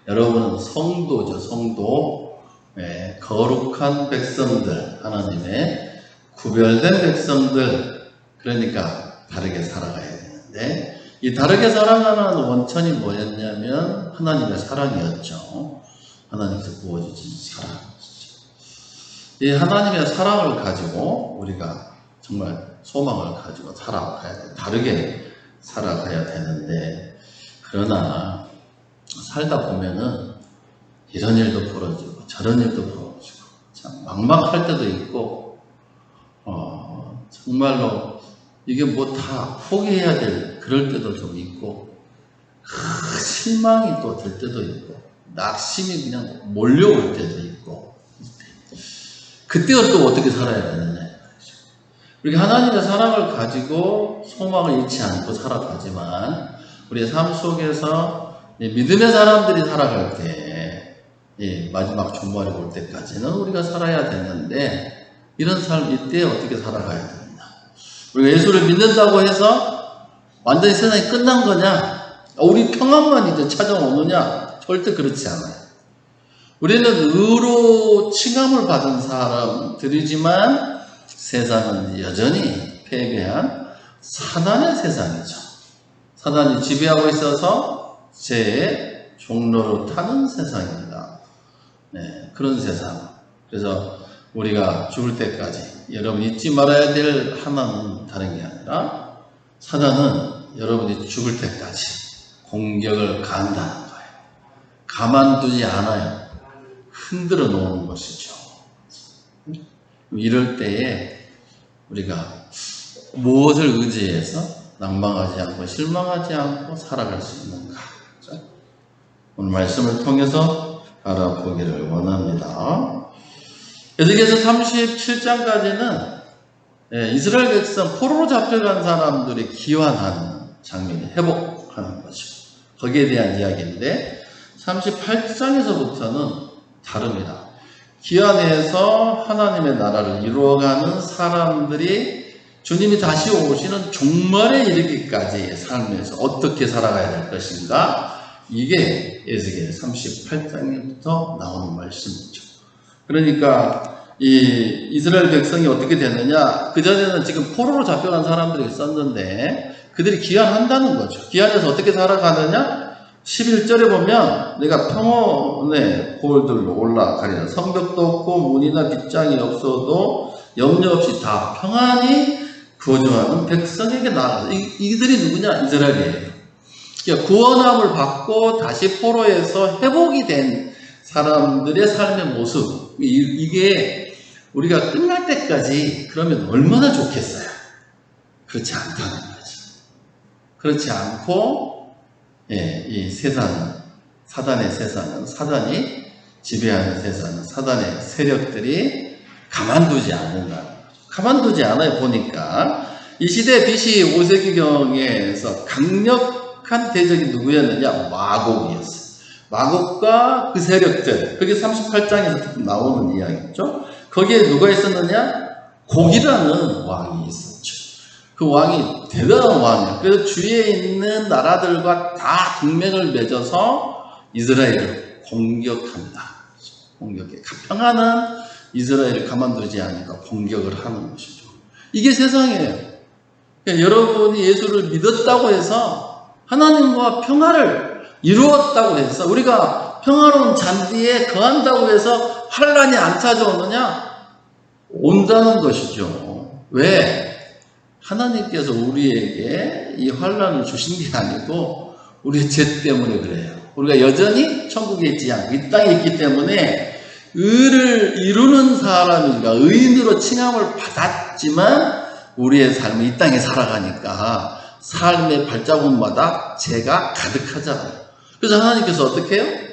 여러분은 성도죠, 성도. 예, 거룩한 백성들, 하나님의 구별된 백성들. 그러니까 다르게 살아가야 되는데, 이 다르게 살아가는 원천이 뭐였냐면 하나님의 사랑이었죠. 하나님께서 부어주신 사랑. 이 하나님의 사랑을 가지고 우리가 정말 소망을 가지고 살아가야 돼. 다르게 살아가야 되는데, 그러나 살다 보면은 이런 일도 벌어지고 저런 일도 벌어지고 참 막막할 때도 있고, 정말로 이게 뭐 다 포기해야 될 그럴 때도 좀 있고, 실망이 또 될 때도 있고, 낙심이 그냥 몰려올 때도 있고, 그때가 또 어떻게 살아야 되느냐. 우리가 하나님의 사랑을 가지고 소망을 잃지 않고 살아가지만, 우리의 삶 속에서 믿음의 사람들이 살아갈 때, 마지막 종말이 올 때까지는 우리가 살아야 되는데, 이런 삶, 이때 어떻게 살아가야 되느냐. 우리가 예수를 믿는다고 해서 완전히 세상이 끝난 거냐? 우리 평안만 이제 찾아오느냐? 절대 그렇지 않아요. 우리는 의로 칭함을 받은 사람들이지만 세상은 여전히 패배한 사단의 세상이죠. 사단이 지배하고 있어서 죄의 종로로 타는 세상입니다. 네, 그런 세상. 그래서 우리가 죽을 때까지 여러분 잊지 말아야 될 하나는 다른 게 아니라, 사단은 여러분이 죽을 때까지 공격을 가한다는 거예요. 가만두지 않아요. 흔들어 놓는 것이죠. 이럴 때에 우리가 무엇을 의지해서 낭망하지 않고 실망하지 않고 살아갈 수 있는가? 오늘 말씀을 통해서 알아보기를 원합니다. 에스겔서 37장까지는 이스라엘 백성 포로로 잡혀간 사람들이 기환하는 장면이 회복하는 거죠. 거기에 대한 이야기인데, 38장에서부터는 다릅니다. 기환해서 하나님의 나라를 이루어가는 사람들이 주님이 다시 오시는 종말에 이르기까지의 삶에서 어떻게 살아가야 될 것인가, 이게 에스겔 38장부터 나오는 말씀이죠. 그러니까 이 이스라엘 백성이 어떻게 됐느냐, 그전에는 지금 포로로 잡혀간 사람들이 있었는데 그들이 기환한다는 거죠. 기환해서 어떻게 살아가느냐, 11절에 보면 내가 평온의 골들로 올라가리라. 성벽도 없고 문이나 빗장이 없어도 염려 없이 다 평안히 거주하는 백성에게 나아가서, 이들이 누구냐? 이스라엘이에요. 그러니까 구원함을 받고 다시 포로에서 회복이 된 사람들의 삶의 모습, 이게 우리가 끝날 때까지 그러면 얼마나 좋겠어요. 그렇지 않다는 거죠. 그렇지 않고, 이 세상은, 사단의 세상은, 사단이 지배하는 세상은, 사단의 세력들이 가만두지 않는다. 가만두지 않아요. 보니까 이 시대 BC 5세기경에서 강력한 대적이 누구였느냐? 마곡이었어요. 마곡과 그 세력들, 그게 38장에서 나오는 이야기죠. 거기에 누가 있었느냐? 곡이라는 왕이 있었죠. 그 왕이 대단한 왕이에요. 그래서 주위에 있는 나라들과 다 동맹을 맺어서 이스라엘을 공격합니다. 공격해. 평안한 이스라엘을 가만두지 않으니까 공격을 하는 것이죠. 이게 세상이에요. 그러니까 여러분이 예수를 믿었다고 해서, 하나님과 평화를 이루었다고 해서, 우리가 평화로운 잔디에 거한다고 해서 환란이 안 찾아오느냐? 온다는 것이죠. 왜? 하나님께서 우리에게 이 환란을 주신 게 아니고 우리의 죄 때문에 그래요. 우리가 여전히 천국에 있지 않고 이 땅에 있기 때문에 의를 이루는 사람이니까, 의인으로 칭함을 받았지만 우리의 삶은 이 땅에 살아가니까 삶의 발자국마다 죄가 가득하잖아요. 그래서 하나님께서 어떻게 해요?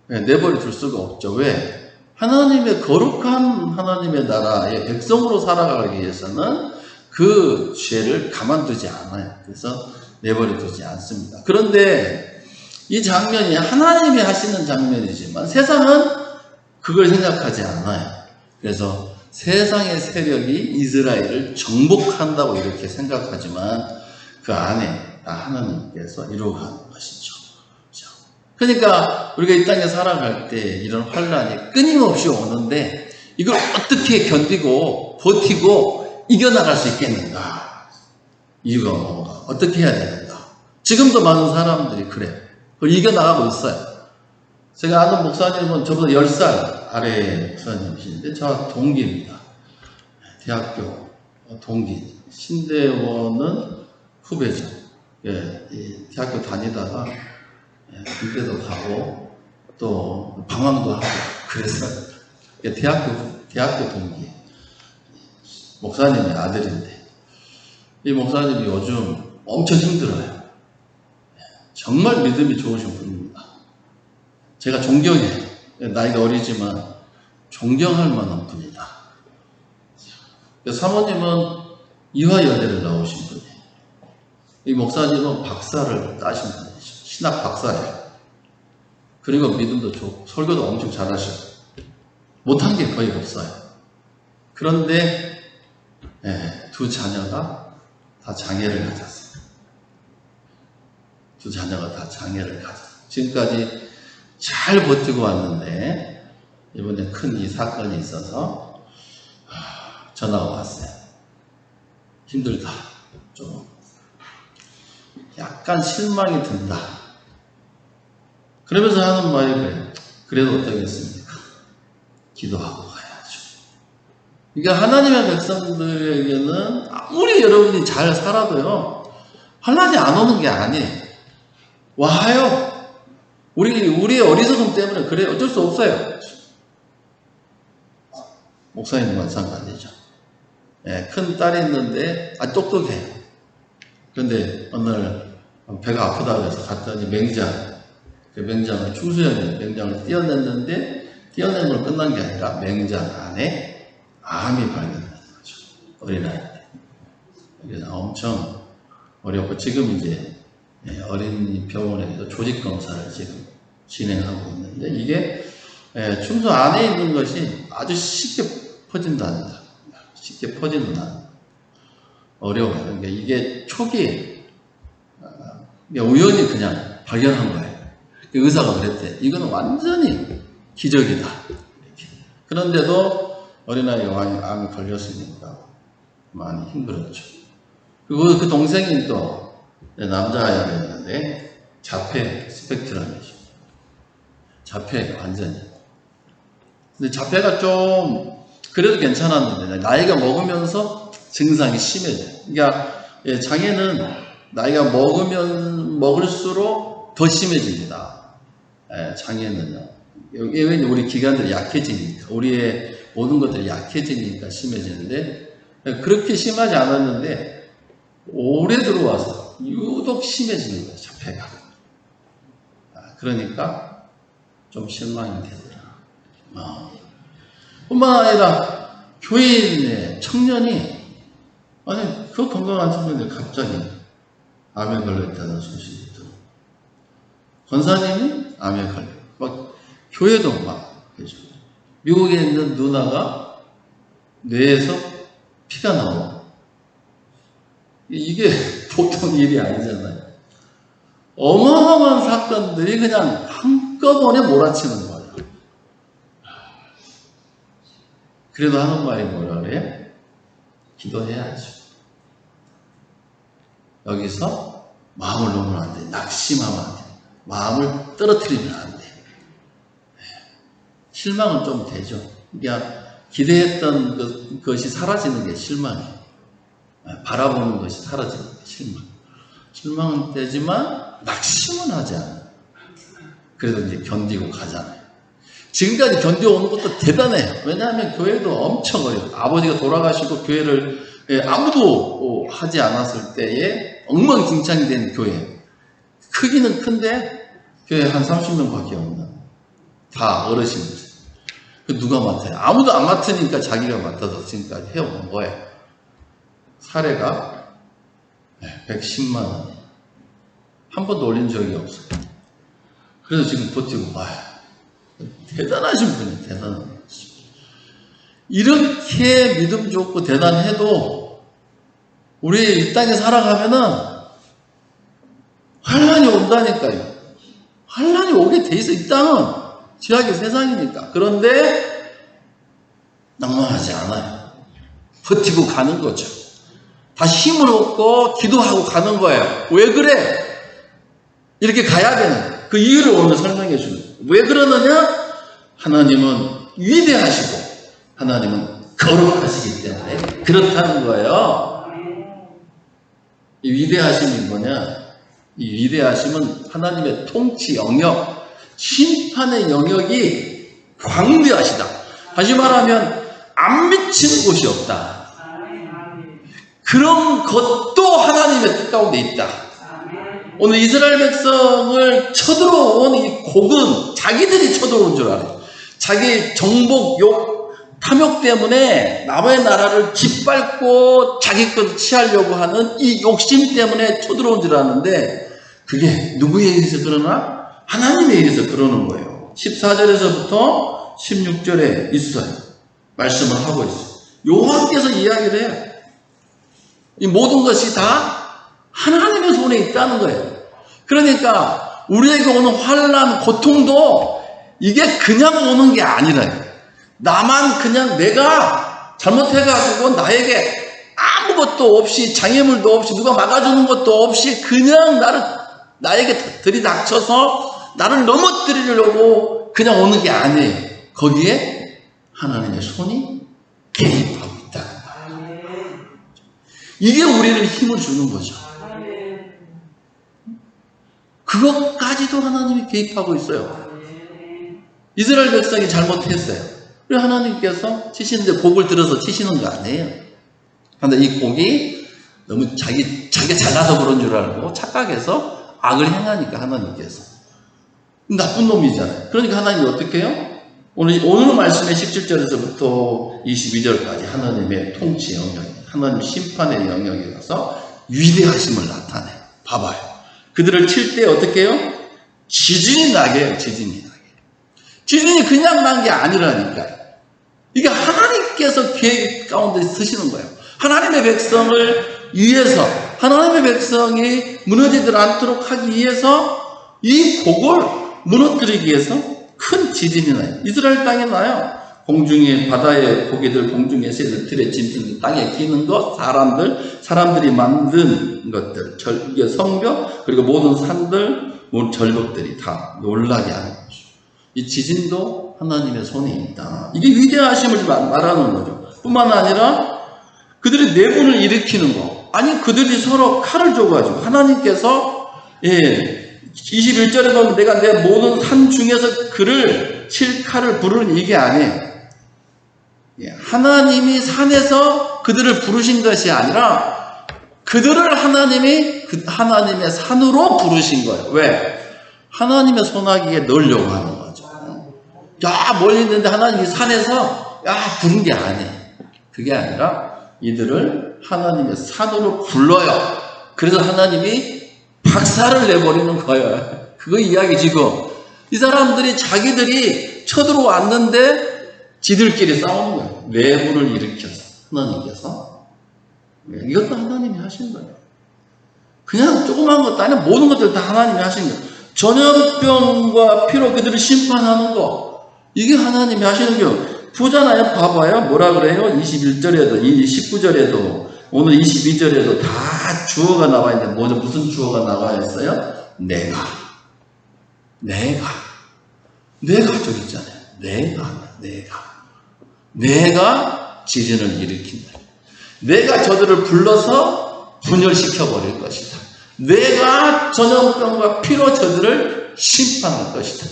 내버려 둘 수가 없죠. 왜? 하나님의 거룩한 하나님의 나라의 백성으로 살아가기 위해서는 그 죄를 가만두지 않아요. 그래서 내버려 두지 않습니다. 그런데 이 장면이 하나님이 하시는 장면이지만 세상은 그걸 생각하지 않아요. 그래서 세상의 세력이 이스라엘을 정복한다고 이렇게 생각하지만 그 안에 다 하나님께서 이루어가는 것이죠. 그러니까 우리가 이 땅에 살아갈 때 이런 환란이 끊임없이 오는데 이걸 어떻게 견디고 버티고 이겨나갈 수 있겠는가? 이유가 뭔가? 어떻게 해야 되는가? 지금도 많은 사람들이 그래요. 그걸 이겨나가고 있어요. 제가 아는 목사님은 저보다 10살 아래의 목사님이신데 저 동기입니다. 대학교 동기. 신대원은 후배죠. 예, 이 대학교 다니다가 군대도 가고 또 방황도 하고 그랬어요. 대학교 동기. 목사님의 아들인데 이 목사님이 요즘 엄청 힘들어요. 정말 믿음이 좋으신 분입니다. 제가 존경해요. 나이가 어리지만 존경할 만한 분이다. 사모님은 이화여대를 나오신 분이에요. 이 목사님은 박사를 따신 분이죠. 신학 박사예요. 그리고 믿음도 좋고 설교도 엄청 잘하시고 못한 게 거의 없어요. 그런데 두 자녀가 다 장애를 가졌어요. 두 자녀가 다 장애를 가졌어요. 지금까지 잘 버티고 왔는데 이번에 큰 이 사건이 있어서 전화가 왔어요. 힘들다. 좀 약간 실망이 든다. 그러면서 하는 말이 그래요. 그래도 어떻겠습니까? 기도하고 가야죠. 그러니까 하나님의 백성들에게는 아무리 여러분이 잘 살아도요, 환란이 안 오는 게 아니에요. 와요. 우리의 어리석음 때문에 그래요. 어쩔 수 없어요. 목사님도 마찬가지죠. 큰 딸이 있는데 똑똑해요. 그런데 어느 날 배가 아프다고 해서 갔더니 맹장을 충수형의 맹장을 띄어냈는데 띄어낸 걸 끝난 게 아니라 맹장 안에 암이 발견된 거죠. 어린아이 때. 그래서 엄청 어렵고 지금 이제 어린이 병원에서 조직 검사를 지금 진행하고 있는데 이게 충수 안에 있는 것이 아주 쉽게 퍼진답니다. 쉽게 퍼지는 어려워요. 그러니까 이게 초기에 우연히 그냥 발견한 거예요. 의사가 그랬대. 이거는 완전히 기적이다. 이렇게. 그런데도 어린아이가 암이 걸렸으니까 많이 힘들었죠. 그리고 그 동생이 또 남자아이였는데 자폐 스펙트럼이죠. 자폐 완전히. 근데 자폐가 좀 그래도 괜찮았는데 나이가 먹으면서 증상이 심해져요. 그러니까 장애는 나이가 먹을수록 더 심해집니다. 장애는요. 왜냐면 우리 기관들이 약해지니까 우리의 모든 것들이 약해지니까 심해지는데 그렇게 심하지 않았는데 올해 들어와서 유독 심해지는 거예요. 자폐가. 그러니까 좀 실망이 되더라. 뿐만 아니라 교인의 청년이 그 건강한 청년이 갑자기 암에 걸렸다는 소식이 들어. 권사님이 암에 걸려. 막 교회도 막 그죠. 미국에 있는 누나가 뇌에서 피가 나오고 이게 보통 일이 아니잖아요. 어마어마한 사건들이 그냥 한꺼번에 몰아치는 거예요. 그래도 하는 말이 뭐라 그래요? 기도해야죠. 여기서 마음을 놓으면 안 돼. 낙심하면 안 돼. 마음을 떨어뜨리면 안 돼. 실망은 좀 되죠. 그러니까 기대했던 것이 사라지는 게 실망이에요. 바라보는 것이 사라지는 게 실망. 실망은 되지만 낙심은 하지 않아요. 그래도 이제 견디고 가잖아요. 지금까지 견뎌오는 것도 대단해요. 왜냐하면 교회도 엄청 어려워요. 아버지가 돌아가시고 교회를 아무도 하지 않았을 때에 엉망진창이 된 교회. 크기는 큰데 교회 한 30명 밖에 없는 다 어르신들. 누가 맡아요? 아무도 안 맡으니까 자기가 맡아서 지금까지 해오는 거예요. 사례가 110만 원. 한 번도 올린 적이 없어요. 그래서 지금 버티고 와요. 대단하신 분이에요. 대단한 분. 이렇게 믿음 좋고 대단해도 우리 이 땅에 살아가면은 환란이 온다니까요. 환란이 오게 돼 있어. 이 땅은 죄악의 세상이니까. 그런데 낭만하지 않아요. 버티고 가는 거죠. 다시 힘을 얻고 기도하고 가는 거예요. 왜 그래? 이렇게 가야 되는 그 이유를 오늘 설명해 주는 거예요. 왜 그러느냐? 하나님은 위대하시고 하나님은 거룩하시기 때문에 그렇다는 거예요. 이 위대하심이 뭐냐? 이 위대하심은 하나님의 통치 영역, 심판의 영역이 광대하시다. 다시 말하면 안 미치는 곳이 없다. 그런 것도 하나님의 뜻 가운데 있다. 오늘 이스라엘 백성을 쳐들어온 이 곡은 자기들이 쳐들어온 줄 알아요. 자기 정복, 욕, 탐욕 때문에 남의 나라를 짓밟고 자기 것 취하려고 하는 이 욕심 때문에 쳐들어온 줄 아는데 그게 누구에 의해서 그러나? 하나님에 의해서 그러는 거예요. 14절에서부터 16절에 있어요. 말씀을 하고 있어요. 여호와께서 이야기를 해요. 이 모든 것이 다 하나님의 손에 있다는 거예요. 그러니까 우리에게 오는 환난, 고통도 이게 그냥 오는 게 아니라요. 나만 그냥 내가 잘못해가지고 나에게 아무것도 없이 장애물도 없이 누가 막아주는 것도 없이 그냥 나에게 들이닥쳐서 나를 넘어뜨리려고 그냥 오는 게 아니에요. 거기에 하나님의 손이 개입하고 있다. 이게 우리를 힘을 주는 거죠. 그것까지도 하나님이 개입하고 있어요. 이스라엘 백성이 잘못했어요. 그리고 하나님께서 치시는데 복을 들어서 치시는 거 아니에요. 그런데 이 복이 너무 자기가 잘나서 그런 줄 알고 착각해서 악을 행하니까 하나님께서 나쁜 놈이잖아요. 그러니까 하나님이 어떻게 해요? 오늘 말씀의 17절에서부터 22절까지 하나님의 통치 영역, 하나님 심판의 영역에 가서 위대하심을 나타내요. 봐봐요. 그들을 칠 때 어떻게 해요? 지진이 나게 해요. 지진이 나게. 지진이 그냥 난 게 아니라니까요. 이게 하나님께서 계획 가운데 쓰시는 거예요. 하나님의 백성을 위해서, 하나님의 백성이 무너지지 않도록 하기 위해서 이 곡을 무너뜨리기 위해서 큰 지진이 나요. 이스라엘 땅에 나요. 공중에, 바다의 고기들, 공중의 새들, 들의 짐승들, 땅에 기는 것, 사람들이 만든 것들, 성벽, 그리고 모든 산들, 모든 절벽들이 다 놀라게 하는 거죠. 이 지진도 하나님의 손에 있다. 이게 위대하심을 말하는 거죠. 뿐만 아니라 그들이 내분을 일으키는 거. 아니, 그들이 서로 칼을 줘가지고 하나님께서 21절에 보면 내가 내 모든 산 중에서 그를 칠 칼을 부르는 이게 아니에요. 하나님이 산에서 그들을 부르신 것이 아니라 그들을 하나님이 하나님의 산으로 부르신 거예요. 왜? 하나님의 손아귀에 넣으려고 하는 거죠. 야, 멀리 있는데 하나님이 산에서 부른 게 아니에요. 그게 아니라 이들을 하나님의 산으로 불러요. 그래서 하나님이 박살을 내버리는 거예요. 그거 이야기 지금. 이 사람들이 자기들이 쳐들어왔는데 지들끼리 싸우는 거예요. 내분을 일으켜서 하나님께서. 이것도 하나님이 하신 거예요. 그냥 조그만 것도 아니라 모든 것들 다 하나님이 하신 거예요. 전염병과 피로 그들을 심판하는 거, 이게 하나님이 하시는 거예요. 보잖아요. 봐봐요. 뭐라 그래요? 21절에도 19절에도 오늘 22절에도 다 주어가 나와 있는데 무슨 주어가 나와 있어요? 내가 저기 있잖아요. 내가 지진을 일으킨다. 내가 저들을 불러서 분열시켜 버릴 것이다. 내가 전염병과 피로 저들을 심판할 것이다.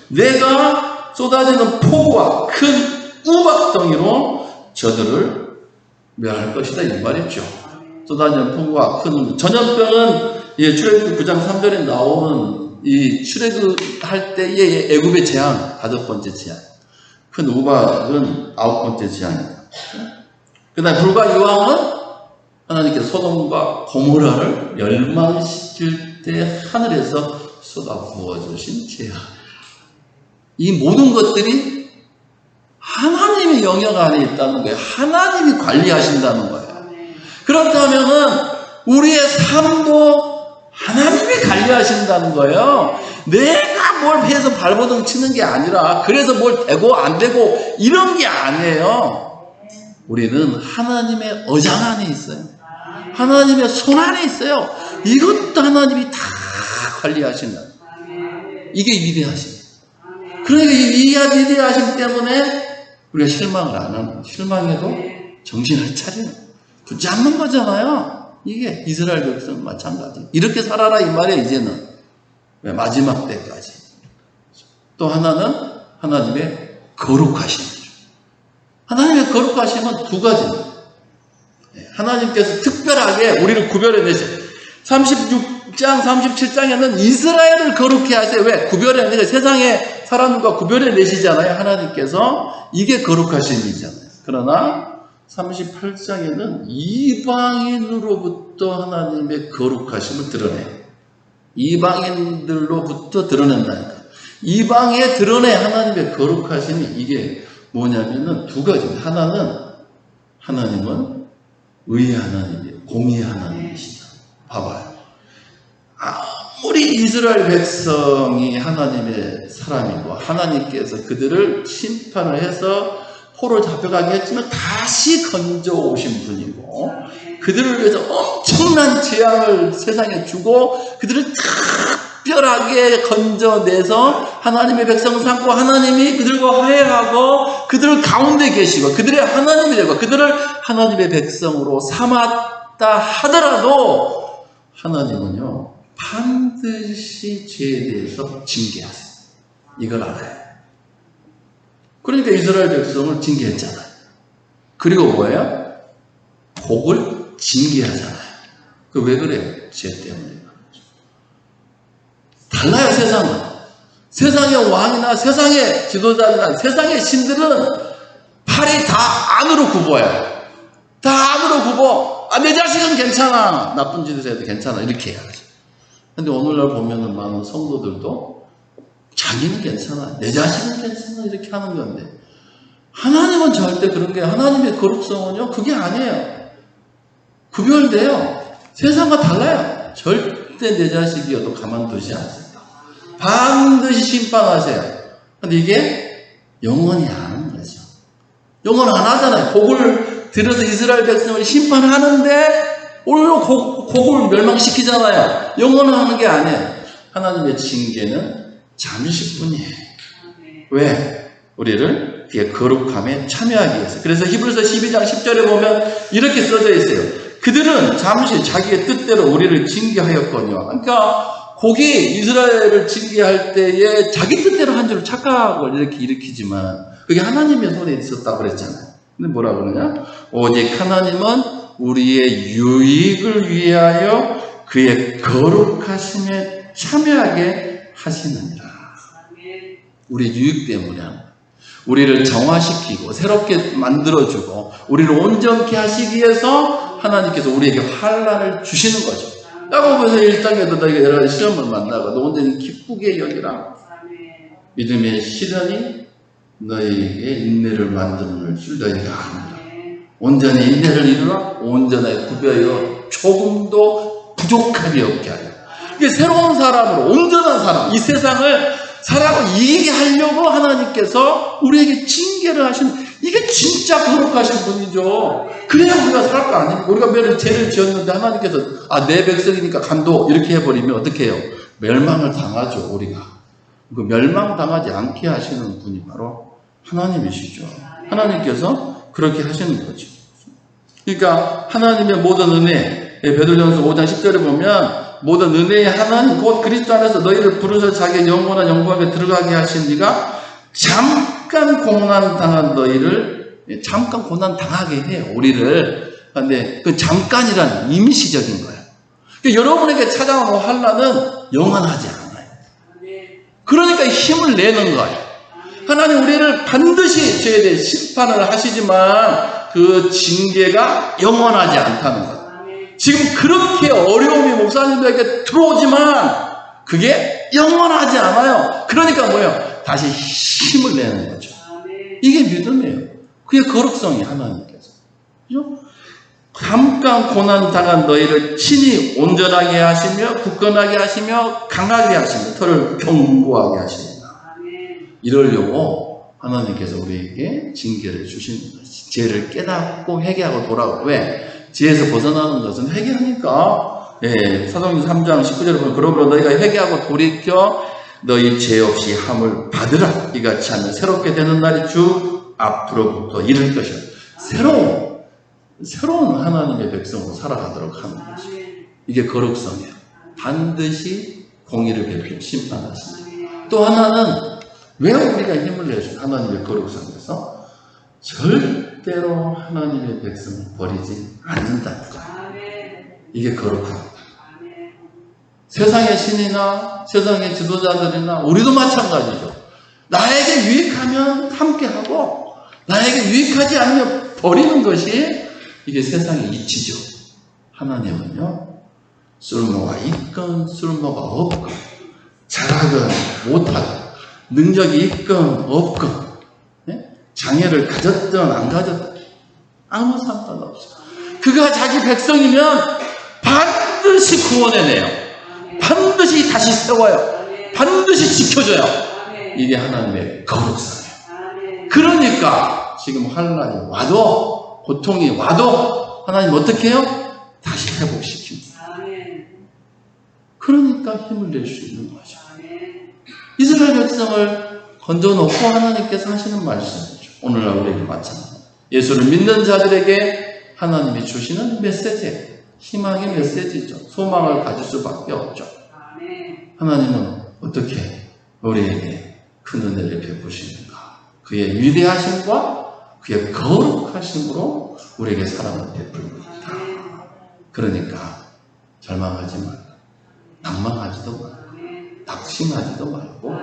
내가 쏟아지는 폭우와 큰 우박덩이로 저들을 멸할 것이다. 이 말이죠. 쏟아지는 폭우와 큰 전염병은 출애굽기 9장 3절에 나오는 이 출애굽할 때의 애굽의 재앙 5번째 재앙. 큰 우박은 9번째 재앙입니다. 그 다음에 불과 이왕은 하나님께서 소돔과 고모라를 멸망시킬 때 하늘에서 쏟아 부어주신 재앙. 이 모든 것들이 하나님의 영역 안에 있다는 거예요. 하나님이 관리하신다는 거예요. 그렇다면은 우리의 삶도 하나님이 관리하신다는 거예요. 내가 뭘 해서 발버둥 치는 게 아니라 그래서 뭘 되고 안 되고 이런 게 아니에요. 우리는 하나님의 어장 안에 있어요. 하나님의 손 안에 있어요. 이것도 하나님이 다 관리하신다. 이게 위대하십니다. 그러니까 이 위대하심 때문에 우리가 실망을 안 하는, 실망해도 정신을 차리는, 붙잡는 거잖아요. 이게 이스라엘 백성 마찬가지. 이렇게 살아라 이 말이에요. 이제는 왜? 마지막 때까지. 또 하나는 하나님의 거룩하심. 하나님의 거룩하심은 두 가지입니다. 하나님께서 특별하게 우리를 구별해내세요. 36장, 37장에는 이스라엘을 거룩해 하세요. 왜? 구별해내세요. 세상의 사람과 구별해내시잖아요. 하나님께서. 이게 거룩하심이잖아요. 그러나 38장에는 이방인으로부터 하나님의 거룩하심을 드러내요. 이방인들로부터 드러낸다니까. 이방에 드러내 하나님의 거룩하심이 이게 뭐냐면은 두 가지입니다. 하나님은 의의 하나님이에요. 공의의 하나님이시다. 봐봐요. 아무리 이스라엘 백성이 하나님의 사람이고 하나님께서 그들을 심판을 해서 포로 잡혀가게 했지만 다시 건져 오신 분이고 그들을 위해서 엄청난 재앙을 세상에 주고 그들을 특별하게 건져내서 하나님의 백성 삼고 하나님이 그들과 화해하고 그들 가운데 계시고 그들의 하나님이 되고 그들을 하나님의 백성으로 삼았다 하더라도 하나님은요 반드시 죄에 대해서 징계하세요. 이걸 알아요. 그러니까 이스라엘 백성을 징계했잖아요. 그리고 뭐예요? 복을 징계하잖아요. 그 왜 그래요? 죄 때문에. 달라요, 세상은. 세상의 왕이나 세상의 지도자나 세상의 신들은 팔이 다 안으로 굽어요. 다 안으로 굽어. 내 자식은 괜찮아. 나쁜 짓을 해도 괜찮아. 이렇게 해야지. 근데 오늘날 보면은 많은 성도들도 자기는 괜찮아. 내 자식은 괜찮아. 이렇게 하는 건데. 하나님은 절대 그런 게, 하나님의 거룩성은요, 그게 아니에요. 구별돼요. 세상과 달라요. 절대 내 자식이어도 가만두지 않습니다. 반드시 심판하세요. 근데 이게 영원히 안 하는 거죠. 영원 안 하잖아요. 복을 들여서 이스라엘 백성을 심판하는데, 오히려 곡을 멸망시키잖아요. 영원히 하는 게 아니에요. 하나님의 징계는 잠시뿐이에요. 왜? 우리를 그의 거룩함에 참여하기 위해서. 그래서 히브리서 12장 10절에 보면 이렇게 써져 있어요. 그들은 잠시 자기의 뜻대로 우리를 징계하였거니와. 그러니까 곡이 이스라엘을 징계할 때에 자기 뜻대로 한 줄 착각을 이렇게 일으키지만 그게 하나님의 손에 있었다고 그랬잖아요. 근데 뭐라 그러냐? 오직 하나님은 우리의 유익을 위하여 그의 거룩하심에 참여하게 하시느니라. 우리 유익 때문에 우리를 정화시키고 새롭게 만들어주고 우리를 온전케 하시기 위해서 하나님께서 우리에게 환난을 주시는 거죠. 야고보서 1장에도 너희가 여러 가지 시험을 만나고 너 온전히 기쁘게 여기라. 믿음의 시련이 너희에게 인내를 만드는 줄 너희가 아느라. 온전히 인내를 이루라. 온전하게 구별하여 조금도 부족함이 없게 하라. 이게 새로운 사람으로 온전한 사람, 이 세상을 살아고 이기게 하려고 하나님께서 우리에게 징계를 하시는, 이게 진짜 거룩하신 분이죠. 그래야 우리가 살 거 아닙니까? 우리가 죄를 지었는데 하나님께서 내 백성이니까 간도 이렇게 해버리면 어떻게 해요? 멸망을 당하죠. 우리가. 그 멸망당하지 않게 하시는 분이 바로 하나님이시죠. 하나님께서 그렇게 하시는 거죠. 그러니까 하나님의 모든 은혜, 베드로전서 5장 10절에 보면 모든 은혜의 하나님 곧 그리스도 안에서 너희를 부르셔 자기의 영원한 영광에 들어가게 하신 이가 잠깐 고난 당한 너희를 잠깐 고난 당하게 해요. 우리를. 그런데 그 잠깐이란 임시적인 거예요. 그러니까 여러분에게 찾아오는 환난은 영원하지 않아요. 그러니까 힘을 내는 거예요. 하나님 우리를 반드시 죄에 대해 심판을 하시지만 그 징계가 영원하지 않다는 거예요. 지금 그렇게 어려움이 목사님들에게 들어오지만 그게 영원하지 않아요. 그러니까 뭐예요? 다시 힘을 내는 거죠. 이게 믿음이에요. 그게 거룩성이 하나님께서. 그죠? 잠깐 고난 당한 너희를 친히 온전하게 하시며 굳건하게 하시며 강하게 하시며 털을 견고하게 하십니다. 이러려고 하나님께서 우리에게 징계를 주시는 것이 죄를 깨닫고 회개하고 돌아오고 왜? 죄에서 벗어나는 것은 회개하니까 사도행전 3장 19절에 보면 그러므로 너희가 회개하고 돌이켜 너희 죄 없이 함을 받으라. 이같이 하면 새롭게 되는 날이 주 앞으로부터 이를 것이요. 새로운 하나님의 백성으로 살아가도록 하는 것이죠. 이게 거룩성이에요. 반드시 공의를 베풀어 심판하십니다. 또 하나는 왜 우리가 힘을 내주는 하나님의 거룩성에서 절대로 하나님의 백성을 버리지 않는다는 거예요. 이게 거룩합니다. 세상의 신이나 세상의 지도자들이나 우리도 마찬가지죠. 나에게 유익하면 함께하고 나에게 유익하지 않으면 버리는 것이 이게 세상의 이치죠. 하나님은요, 쓸모가 있건 쓸모가 없건 잘하건 못하건 능력이 있건 없건 장애를 가졌든 안 가졌든 아무 상관없어요. 그가 자기 백성이면 반드시 구원해내요. 반드시 다시 세워요. 반드시 지켜줘요. 이게 하나님의 거룩성이에요. 그러니까 지금 환난이 와도 고통이 와도 하나님 어떻게 해요? 다시 회복시킵니다. 그러니까 힘을 낼 수 있는 거죠. 이스라엘 백성을 건져놓고 하나님께서 하시는 말씀이죠. 오늘날 우리에게 마찬가지입니다. 예수를 믿는 자들에게 하나님이 주시는 메시지예요. 희망의 메시지죠. 소망을 가질 수밖에 없죠. 하나님은 어떻게 우리에게 큰 은혜를 베푸시는가? 그의 위대하심과 그의 거룩하심으로 우리에게 사랑을 베풀고 있다. 그러니까 절망하지 말고 낭망하지도 말고 낙심하지도 말고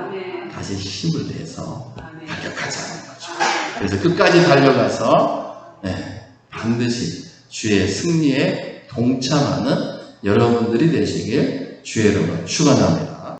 다시 힘을 내서 달려가자는 거죠. 그래서 끝까지 달려가서 반드시 주의 승리에 동참하는 여러분들이 되시길 주의 이름으로 축원합니다.